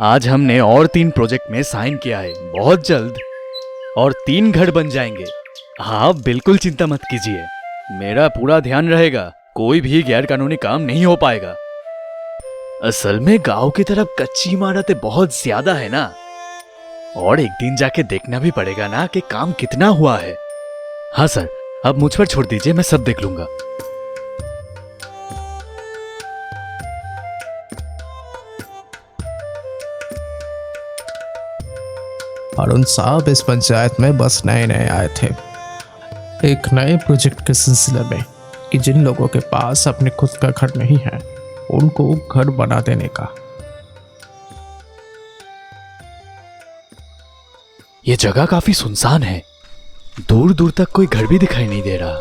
आज हमने और 3 प्रोजेक्ट में साइन किया है, बहुत जल्द और 3 घर बन जाएंगे। हाँ, बिल्कुल चिंता मत कीजिए, मेरा पूरा ध्यान रहेगा, कोई भी गैर कानूनी काम नहीं हो पाएगा। असल में गांव की तरफ कच्ची इमारतें बहुत ज्यादा है ना, और एक दिन जाके देखना भी पड़ेगा ना कि काम कितना हुआ है। हाँ सर, अब मुझ पर छोड़ दीजिए, मैं सब देख लूंगा। अरुण साहब इस पंचायत में बस नए नए आए थे, एक नए प्रोजेक्ट के सिलसिले में कि जिन लोगों के पास अपने खुद का घर नहीं है उनको घर बना देने का। ये जगह काफी सुनसान है, दूर दूर तक कोई घर भी दिखाई नहीं दे रहा।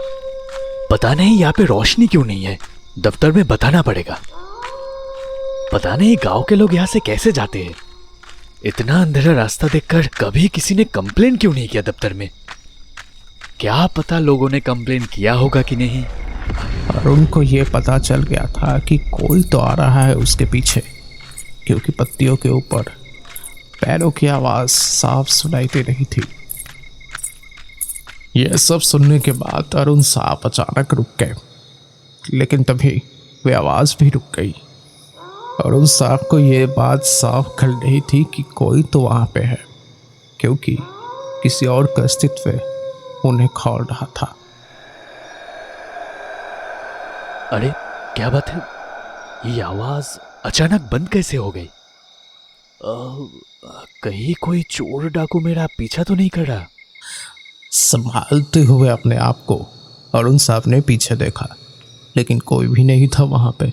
पता नहीं यहाँ पे रोशनी क्यों नहीं है, दफ्तर में बताना पड़ेगा। पता नहीं गांव के लोग यहाँ से कैसे जाते हैं। इतना अंधेरा रास्ता देखकर कभी किसी ने कंप्लेन क्यों नहीं किया दफ्तर में? क्या पता लोगों ने कंप्लेन किया होगा कि नहीं। अरुण को ये पता चल गया था कि कोई तो आ रहा है उसके पीछे, क्योंकि पत्तियों के ऊपर पैरों की आवाज साफ सुनाई दे रही थी। यह सब सुनने के बाद अरुण साहब अचानक रुक गए, लेकिन तभी वे आवाज भी रुक गई। अरुण साहब को यह बात साफ खल रही थी कि कोई तो वहां पे है, क्योंकि किसी और का अस्तित्व उन्हें खौल रहा था। अरे क्या बात है, ये आवाज अचानक बंद कैसे हो गई? कहीं कोई चोर डाकू मेरा पीछा तो नहीं कर रहा? संभालते हुए अपने आप को अरुण साहब ने पीछे देखा, लेकिन कोई भी नहीं था वहां पे।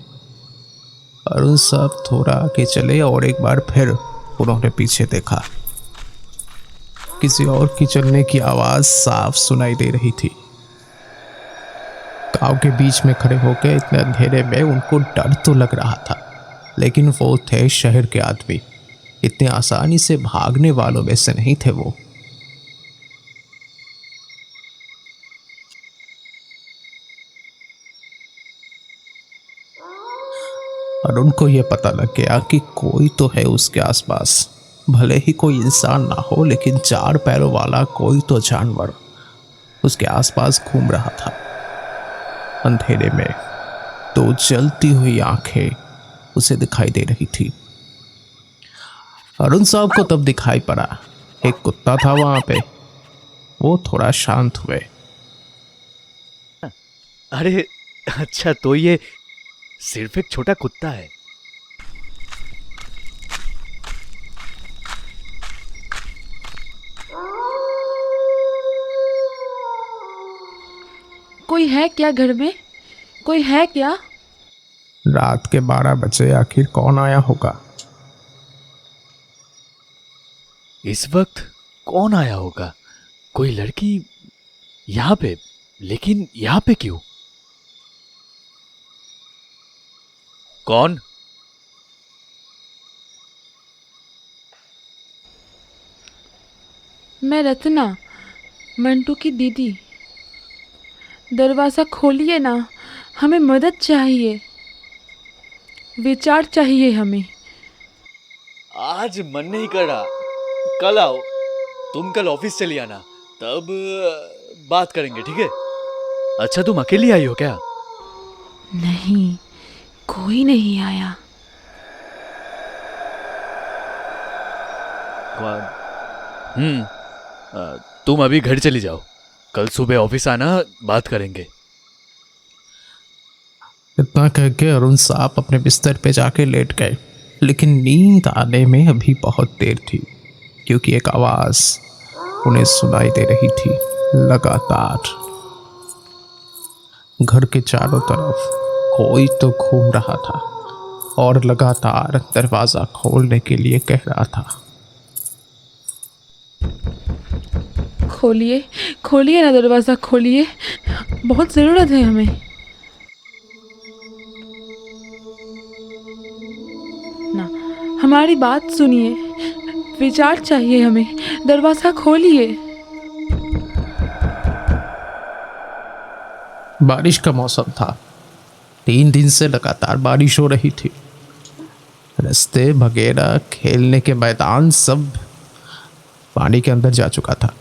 अरुण साहब थोड़ा आगे चले और एक बार फिर उन्होंने पीछे देखा। किसी और की चलने की आवाज साफ सुनाई दे रही थी। गांव के बीच में खड़े होकर इतने अंधेरे में उनको डर तो लग रहा था, लेकिन वो थे शहर के आदमी, इतने आसानी से भागने वालों में से नहीं थे वो। अरुण को यह पता लग गया कि कोई तो है उसके आसपास, भले ही कोई इंसान ना हो, लेकिन 4 पैरों वाला कोई तो जानवर उसके आसपास घूम रहा था। अंधेरे में 2 जलती हुई आंखें उसे दिखाई दे रही थी। अरुण साहब को तब दिखाई पड़ा एक कुत्ता था वहां पे। वो थोड़ा शांत हुए। अरे अच्छा, तो ये सिर्फ एक छोटा कुत्ता है। कोई है क्या घर में? कोई है क्या? रात के 12 बजे आखिर कौन आया होगा? इस वक्त कौन आया होगा? कोई लड़की यहाँ पे, लेकिन यहाँ पे क्यों? कौन? मैं रत्ना, मंटू की दीदी। दरवाज़ा खोलिए ना, हमें मदद चाहिए, विचार चाहिए हमें। आज मन नहीं कर रहा, कल आओ। तुम कल ऑफिस चली आना, तब बात करेंगे, ठीक है? अच्छा, तुम अकेली आई हो क्या? नहीं, कोई नहीं आया। तुम अभी घर चली जाओ, कल सुबह ऑफिस आना, बात करेंगे। इतना कह के अरुण साहब अपने बिस्तर पे जाके लेट गए, लेकिन नींद आने में अभी बहुत देर थी, क्योंकि एक आवाज उन्हें सुनाई दे रही थी लगातार। घर के चारों तरफ कोई तो घूम रहा था और लगातार दरवाजा खोलने के लिए कह रहा था। खोलिए, खोलिए ना, दरवाज़ा खोलिए, बहुत ज़रूरत है हमें। ना, हमारी बात सुनिए, विचार चाहिए हमें, दरवाज़ा खोलिए। बारिश का मौसम था। 3 दिन से लगातार बारिश हो रही थी। रास्ते वगैरह, खेलने के मैदान सब पानी के अंदर जा चुका था।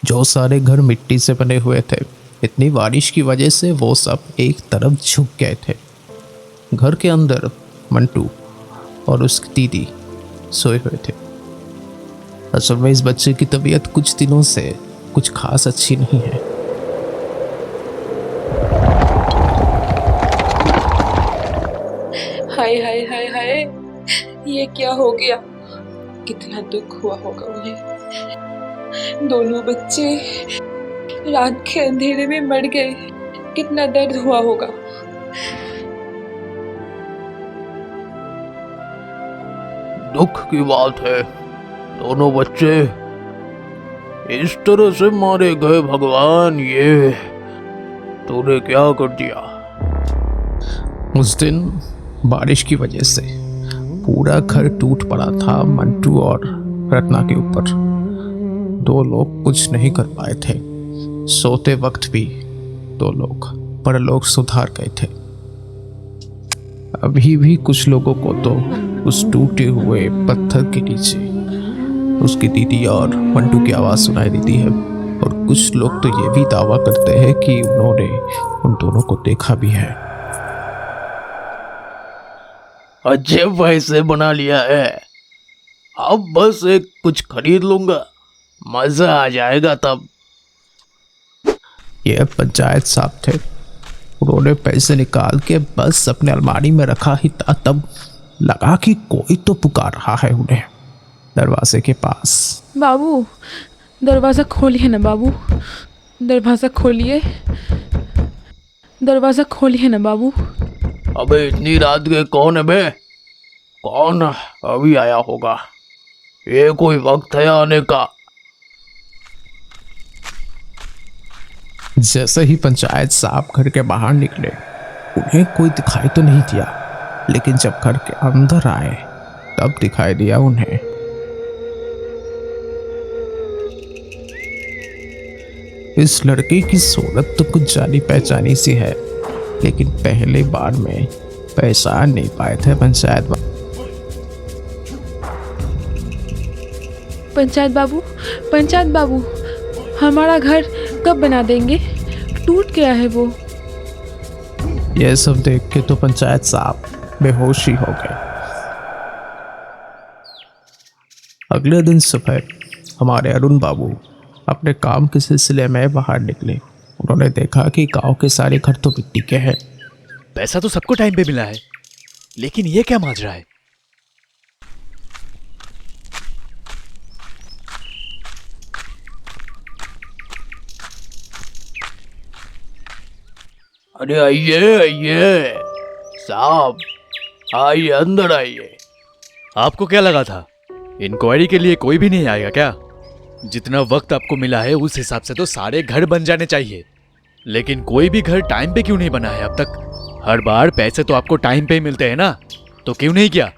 जो सारे घर मिट्टी से बने हुए थे, इतनी बारिश की वजह से वो सब एक तरफ झुक गए थे। घर के अंदर मंटू और उसकी दीदी सोए हुए थे। असल में इस बच्चे की तबीयत कुछ दिनों से कुछ खास अच्छी नहीं है। हाय हाय हाय हाय, ये क्या हो गया? कितना दुख हुआ होगा उन्हें। दोनों बच्चे रात के अंधेरे में मर गए। कितना दर्द हुआ होगा। दुख की बात है, दोनों बच्चे इस तरह से मारे गए। भगवान, ये तूने क्या कर दिया? उस दिन बारिश की वजह से पूरा घर टूट पड़ा था मंटू और रत्ना के ऊपर। 2 लोग कुछ नहीं कर पाए थे। सोते वक्त भी 2 लोग परलोक सुधार गए थे। अभी भी कुछ लोगों को तो उस टूटे हुए पत्थर के नीचे उसकी दीदी और मंटू की आवाज सुनाई देती है। और कुछ लोग तो ये भी दावा करते हैं कि उन्होंने उन दोनों को देखा भी है। अच्छे पैसे बना लिया है। अब बस एक कुछ खरीद लूंगा, मजा आ जाएगा तब। ये पंचायत साहब थे। उन्होंने पैसे निकाल के बस अपने अलमारी में रखा ही था, तब लगा कि कोई तो पुकार रहा है उन्हें दरवाजे के पास। बाबू, दरवाज़ा खोलिए ना बाबू, दरवाज़ा खोलिए, दरवाज़ा खोलिए ना बाबू। अबे इतनी रात के कौन है बे? कौन अभी आया होगा? ये कोई वक्त है आने का? जैसे ही पंचायत साहब घर के बाहर निकले, उन्हें कोई दिखाई तो नहीं दिया, लेकिन जब घर के अंदर आए तब दिखाई दिया उन्हें। इस लड़के की सूरत तो कुछ जानी पहचानी सी है, लेकिन पहले बार में पहचान नहीं पाए थे पंचायत बाबू। पंचायत बाबू, हमारा घर कब बना देंगे? टूट गया है वो। यह सब देख के तो पंचायत साहब बेहोश ही हो गए। अगले दिन सुबह हमारे अरुण बाबू अपने काम के सिलसिले में बाहर निकले। उन्होंने देखा कि गांव के सारे घर तो मिट्टी के हैं। पैसा तो सबको टाइम पे मिला है, लेकिन ये क्या माजरा है? अरे आइए आइए साहब, आइए अंदर आइए। आपको क्या लगा था इंक्वायरी के लिए कोई भी नहीं आएगा क्या? जितना वक्त आपको मिला है उस हिसाब से तो सारे घर बन जाने चाहिए, लेकिन कोई भी घर टाइम पे क्यों नहीं बना है अब तक? हर बार पैसे तो आपको टाइम पे ही मिलते हैं ना, तो क्यों नहीं किया?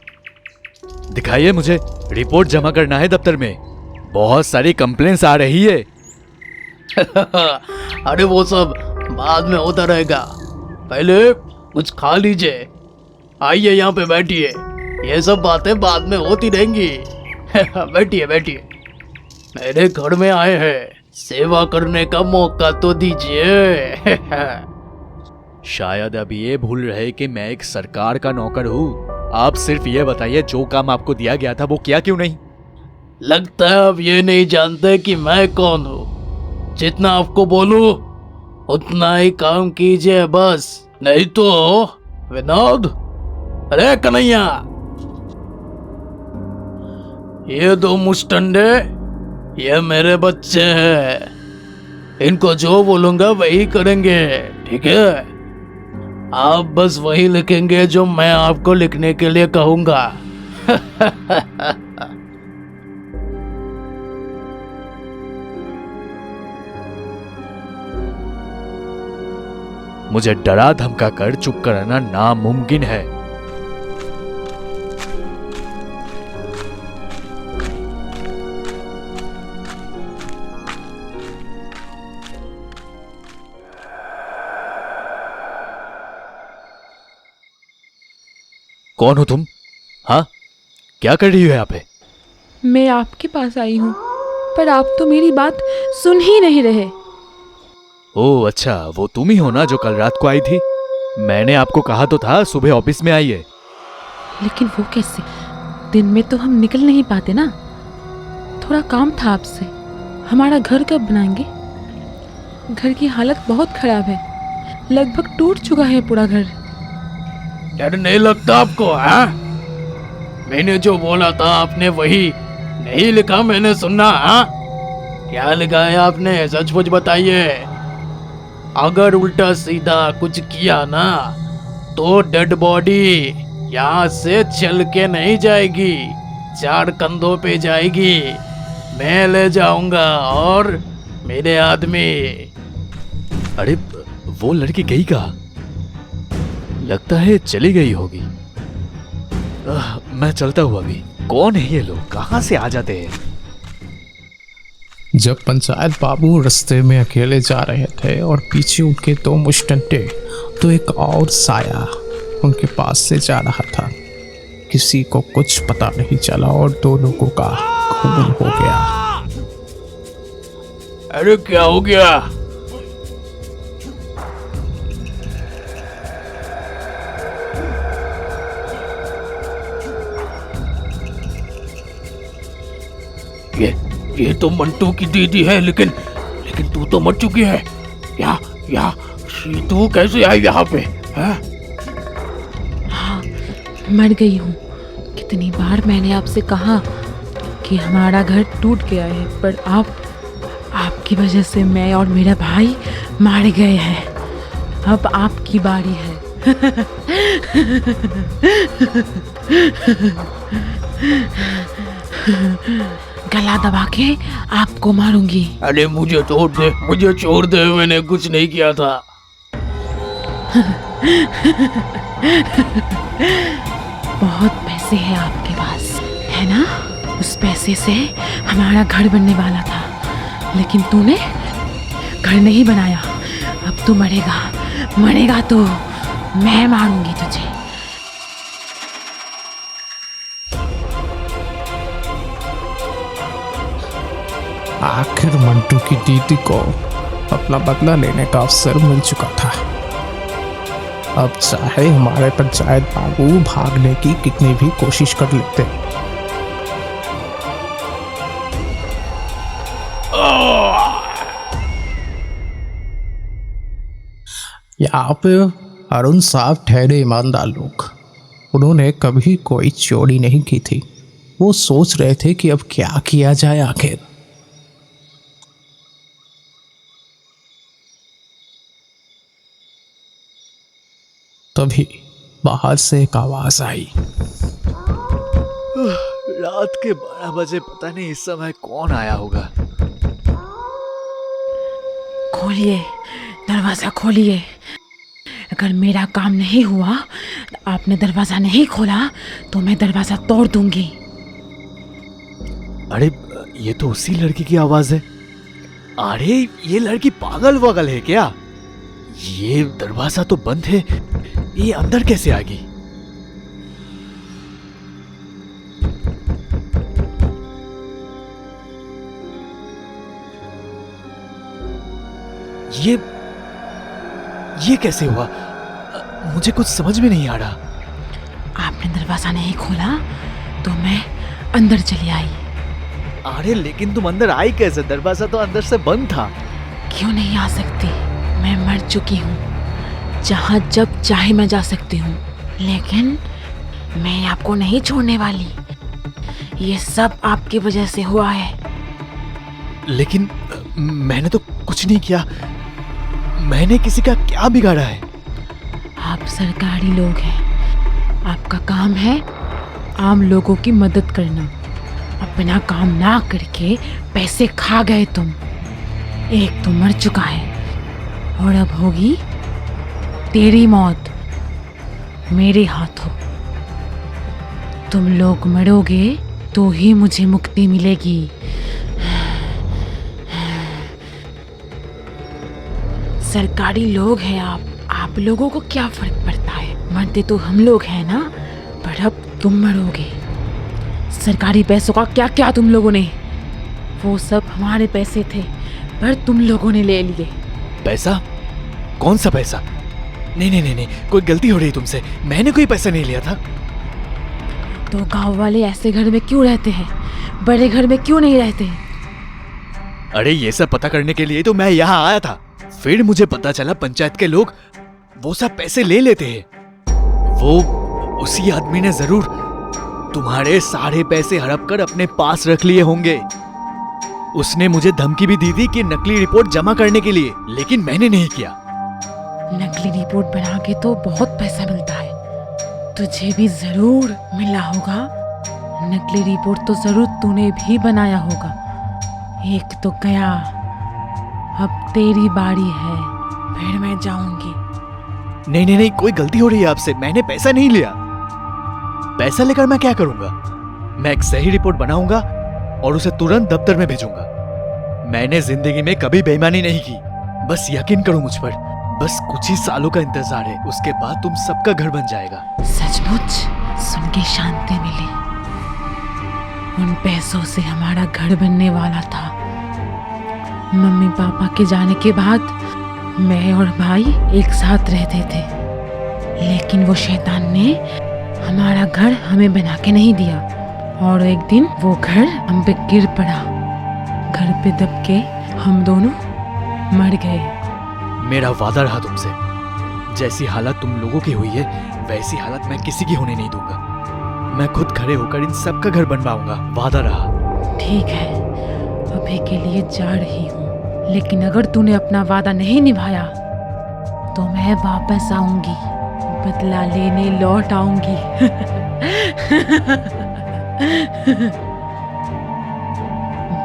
दिखाइए मुझे, रिपोर्ट जमा करना है दफ्तर में। बहुत सारी कंप्लेंट्स आ रही है। अरे वो सब बाद में होता रहेगा, पहले कुछ खा लीजिए। आइए यहाँ पे बैठिए, ये सब बातें बाद में होती रहेंगी। बैठिए बैठिए, मेरे घर में आए हैं, सेवा करने का मौका तो दीजिए। शायद अब ये भूल रहे कि मैं एक सरकार का नौकर हूँ। आप सिर्फ ये बताइए, जो काम आपको दिया गया था वो किया क्यों नहीं? लगता है अब ये नहीं जानते कि मैं कौन हूँ। जितना आपको बोलूं उतना ही काम कीजिए बस, नहीं तो। विनोद, अरे कन्हैया, ये 2 मुस्टंडे, ये मेरे बच्चे हैं। इनको जो बोलूंगा वही करेंगे, ठीक है? आप बस वही लिखेंगे जो मैं आपको लिखने के लिए कहूंगा। मुझे डरा धमका कर चुप कराना नामुमकिन है। कौन हो तुम? हाँ, क्या कर रही हो यहाँ पे? मैं आपके पास आई हूँ, पर आप तो मेरी बात सुन ही नहीं रहे। ओह अच्छा, वो तुम ही हो ना जो कल रात को आई थी? मैंने आपको कहा तो था सुबह ऑफिस में आइए। लेकिन वो कैसे? दिन में तो हम निकल नहीं पाते ना। थोड़ा काम था आपसे। हमारा घर कब बनाएंगे? घर की हालत बहुत खराब है, लगभग टूट चुका है पूरा घर। डर नहीं लगता आपको? हाँ, मैंने जो बोला था आपने वही नहीं लिखा, मैंने सुना। हाँ, क्या लिखा है आपने? सच बताइए। अगर उल्टा सीधा कुछ किया ना तो डेड बॉडी यहाँ से चल के नहीं जाएगी, 4 कंधों पे जाएगी। मैं ले जाऊंगा और मेरे आदमी। अरे वो लड़की गई कहाँ? लगता है चली गई होगी। मैं चलता हूँ अभी। कौन है ये लोग? कहाँ से आ जाते हैं? जब पंचायत बाबू रास्ते में अकेले जा रहे थे और पीछे उनके 2 मुश्तंटे, तो एक और साया उनके पास से जा रहा था। किसी को कुछ पता नहीं चला और दोनों को का खून हो गया। अरे क्या हो गया? ये तो मंटू की दीदी है, लेकिन तू तो मर चुकी है। या तू कैसे आई यहाँ पे? हाँ, मर गई हूँ। कितनी बार मैंने आपसे कहा कि हमारा घर टूट गया है, पर आपकी वजह से मैं और मेरा भाई मारे गए हैं। अब आपकी बारी है। गला दबा के आपको मारूंगी। अरे मुझे छोड़ दे, मैंने कुछ नहीं किया था। बहुत पैसे हैं आपके पास, है ना? उस पैसे से हमारा घर बनने वाला था, लेकिन तूने घर नहीं बनाया। अब तू मरेगा तो मैं मारूंगी तुझे। आखिर मंटू की दीदी को अपना बदला लेने का अवसर मिल चुका था। अब चाहे हमारे पंचायत बाबू भागने की कितनी भी कोशिश कर लेते, यहाँ पे अरुण साहब ठहरे ईमानदार लोग। उन्होंने कभी कोई चोरी नहीं की थी। वो सोच रहे थे कि अब क्या किया जाए आखिर। तभी बाहर से एक आवाज आई। रात के 12 बजे, पता नहीं इस समय कौन आया होगा। खोलिए, दरवाजा खोलिए। अगर मेरा काम नहीं हुआ, आपने दरवाजा नहीं खोला तो मैं दरवाजा तोड़ दूंगी। अरे ये तो उसी लड़की की आवाज है। अरे ये लड़की पागल वगल है क्या? ये दरवाजा तो बंद है, ये अंदर कैसे आ गई? ये कैसे हुआ? मुझे कुछ समझ में नहीं आ रहा। आपने दरवाजा नहीं खोला तो मैं अंदर चली आई। अरे लेकिन तुम अंदर आई कैसे? दरवाजा तो अंदर से बंद था। क्यों नहीं आ सकती? मैं मर चुकी हूँ। जहाँ जब चाहे मैं जा सकती हूँ, लेकिन मैं आपको नहीं छोड़ने वाली। ये सब आपकी वजह से हुआ है। लेकिन मैंने तो कुछ नहीं किया। मैंने किसी का क्या बिगाड़ा है? आप सरकारी लोग हैं। आपका काम है आम लोगों की मदद करना। अपना काम ना करके पैसे खा गए तुम। एक तो मर चुका है और अब होगी तेरी मौत मेरे हाथों। तुम लोग मरोगे तो ही मुझे मुक्ति मिलेगी। सरकारी लोग हैं आप लोगों को क्या फर्क पड़ता है? मरते तो हम लोग हैं ना, पर और अब तुम मरोगे। सरकारी पैसों का क्या क्या तुम लोगों ने, वो सब हमारे पैसे थे पर तुम लोगों ने ले लिए। पैसा? कौन सा पैसा? नहीं नहीं नहीं नहीं, कोई गलती हो रही तुमसे, मैंने कोई पैसा नहीं लिया था। तो गांव वाले ऐसे घर में क्यों रहते हैं, बड़े घर में क्यों नहीं रहते? अरे ये सब पता करने के लिए तो मैं यहाँ आया था। फिर मुझे पता चला पंचायत के लोग वो सब पैसे ले लेते हैं। वो उसी आदमी ने जरूर तुम्हारे सारे पैसे हड़प कर अपने पास रख लिए होंगे। उसने मुझे धमकी भी दी थी कि नकली रिपोर्ट जमा करने के लिए, लेकिन मैंने नहीं किया। नकली रिपोर्ट बना के तो बहुत पैसा मिलता है, तुझे भी जरूर मिला होगा। नकली रिपोर्ट तो जरूर तूने भी बनाया होगा। एक तो गया, अब तेरी बारी है, फिर मैं जाऊंगी। नहीं नहीं नहीं, कोई गलती हो रही है आपसे, मैंने पैसा नहीं लिया। पैसा लेकर मैं क्या करूंगा? मैं एक सही रिपोर्ट बनाऊंगा और उसे तुरंत दफ्तर में भेजूंगा। मैंने जिंदगी में कभी बेईमानी नहीं की, बस यकीन करो मुझ पर। बस कुछ ही सालों का इंतजार है, उसके बाद तुम सबका घर बन जाएगा। सचमुच सुन के शांति मिली। उन पैसों से हमारा घर बनने वाला था। मम्मी पापा के जाने के बाद मैं और भाई एक साथ रहते थे, लेकिन वो शैतान ने हमारा घर हमें बना के नहीं दिया और एक दिन वो घर हम पे गिर पड़ा। घर पे दब के हम दोनों मर गए। मेरा वादा रहा तुमसे, जैसी हालत तुम लोगों की हुई है वैसी हालत मैं किसी की होने नहीं दूंगा। मैं खुद खड़े होकर इन सब का घर बनवाऊंगा, वादा रहा। ठीक है, अभी के लिए जा रही हूँ, लेकिन अगर तूने अपना वादा नहीं निभाया तो मैं वापस आऊंगी, बदला लेने लौट आऊंगी।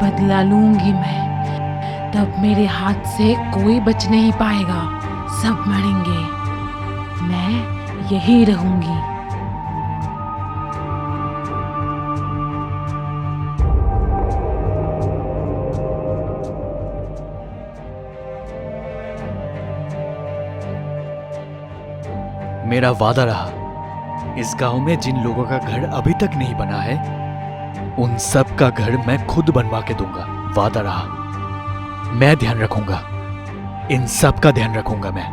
बदला लूंगी मैं, तब मेरे हाथ से कोई बच नहीं पाएगा, सब मरेंगे, मैं यही रहूंगी। मेरा वादा रहा। इस गांव में जिन लोगों का घर अभी तक नहीं बना है उन सब का घर मैं खुद बनवा के दूंगा, वादा रहा। मैं ध्यान रखूंगा, इन सब का ध्यान रखूंगा मैं।